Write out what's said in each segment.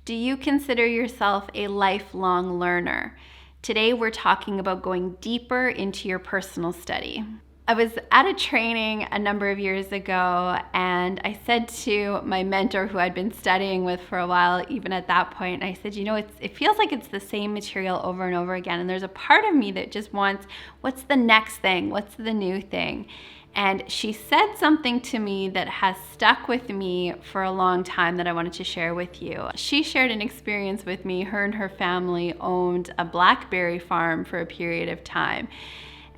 Do you consider yourself a lifelong learner? Today we're talking about going deeper into your personal study. I was at a training a number of years ago, and I said to my mentor who I'd been studying with for a while, even at that point, I said, it feels like it's the same material over and over again. And there's a part of me that just wants, what's the next thing? What's the new thing? And she said something to me that has stuck with me for a long time that I wanted to share with you. She shared an experience with me. Her and her family owned a blackberry farm for a period of time.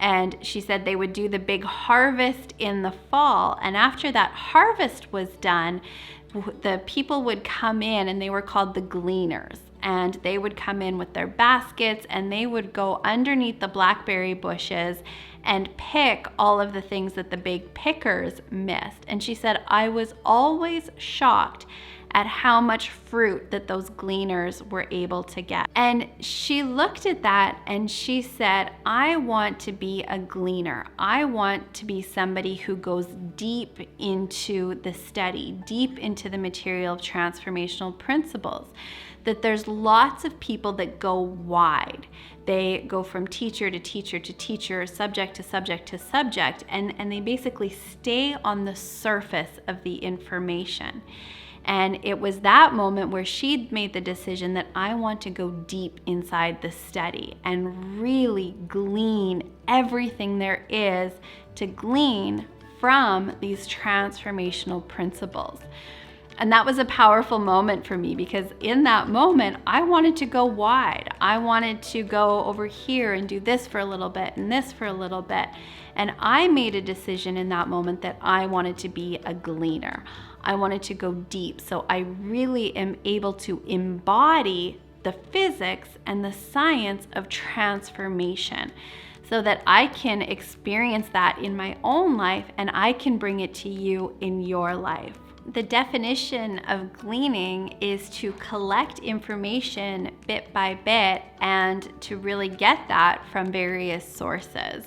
And she said they would do the big harvest in the fall. And after that harvest was done, the people would come in, and they were called the gleaners. And they would come in with their baskets, and they would go underneath the blackberry bushes and pick all of the things that the big pickers missed. And she said, I was always shocked at how much fruit that those gleaners were able to get. And she looked at that and she said, I want to be a gleaner. I want to be somebody who goes deep into the study, deep into the material of transformational principles. That there's lots of people that go wide. They go from teacher to teacher to teacher, subject to subject to subject, and they basically stay on the surface of the information. And it was that moment where she'd made the decision that I want to go deep inside the study and really glean everything there is to glean from these transformational principles. And that was a powerful moment for me, because in that moment, I wanted to go wide. I wanted to go over here and do this for a little bit and this for a little bit. And I made a decision in that moment that I wanted to be a gleaner. I wanted to go deep. So I really am able to embody the physics and the science of transformation, so that I can experience that in my own life and I can bring it to you in your life. The definition of gleaning is to collect information bit by bit and to really get that from various sources.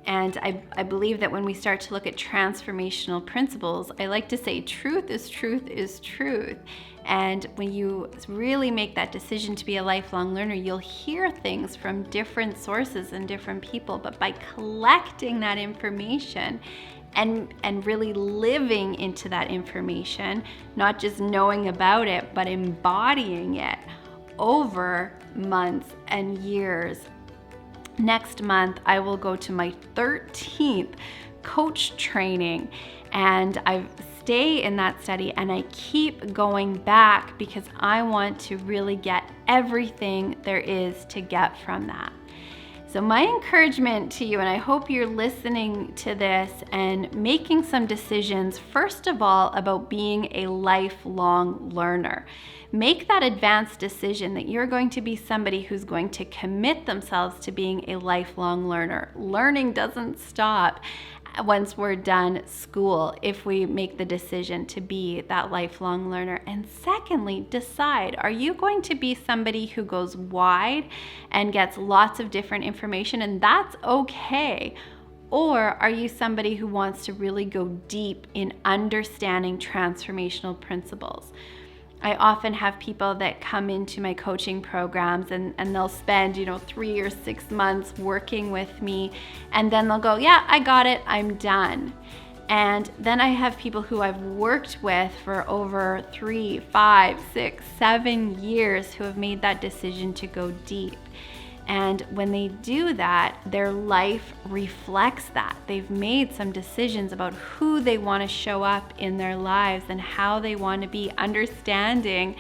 And I believe that when we start to look at transformational principles, I like to say truth is truth is truth. And when you really make that decision to be a lifelong learner, you'll hear things from different sources and different people. But by collecting that information and really living into that information, not just knowing about it, but embodying it over months and years. Next month, I will go to my 13th coach training, and I stay in that study and I keep going back because I want to really get everything there is to get from that. So my encouragement to you, and I hope you're listening to this and making some decisions, first of all, about being a lifelong learner. Make that advanced decision that you're going to be somebody who's going to commit themselves to being a lifelong learner. Learning doesn't stop once we're done school if we make the decision to be that lifelong learner. And secondly, decide, are you going to be somebody who goes wide and gets lots of different information, and that's okay? Or are you somebody who wants to really go deep in understanding transformational principles? I often have people that come into my coaching programs and they'll spend, 3 or 6 months working with me, and then they'll go, yeah, I got it, I'm done. And then I have people who I've worked with for over 3, 5, 6, 7 years who have made that decision to go deep. And when they do that, their life reflects that. They've made some decisions about who they want to show up in their lives and how they want to be, understanding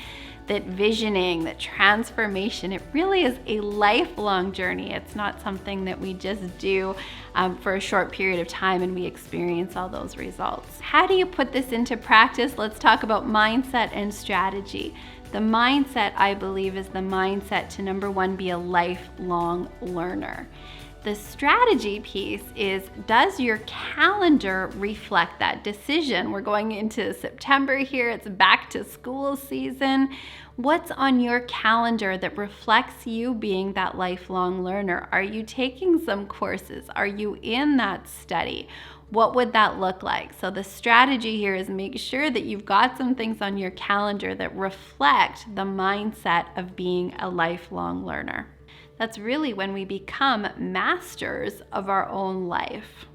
that visioning, that transformation, it really is a lifelong journey. It's not something that we just do for a short period of time and we experience all those results. How do you put this into practice? Let's talk about mindset and strategy. The mindset, I believe, is the mindset to, number one, be a lifelong learner. The strategy piece is, does your calendar reflect that decision? We're going into September here. It's back to school season. What's on your calendar that reflects you being that lifelong learner? Are you taking some courses? Are you in that study? What would that look like? So the strategy here is make sure that you've got some things on your calendar that reflect the mindset of being a lifelong learner. That's really when we become masters of our own life.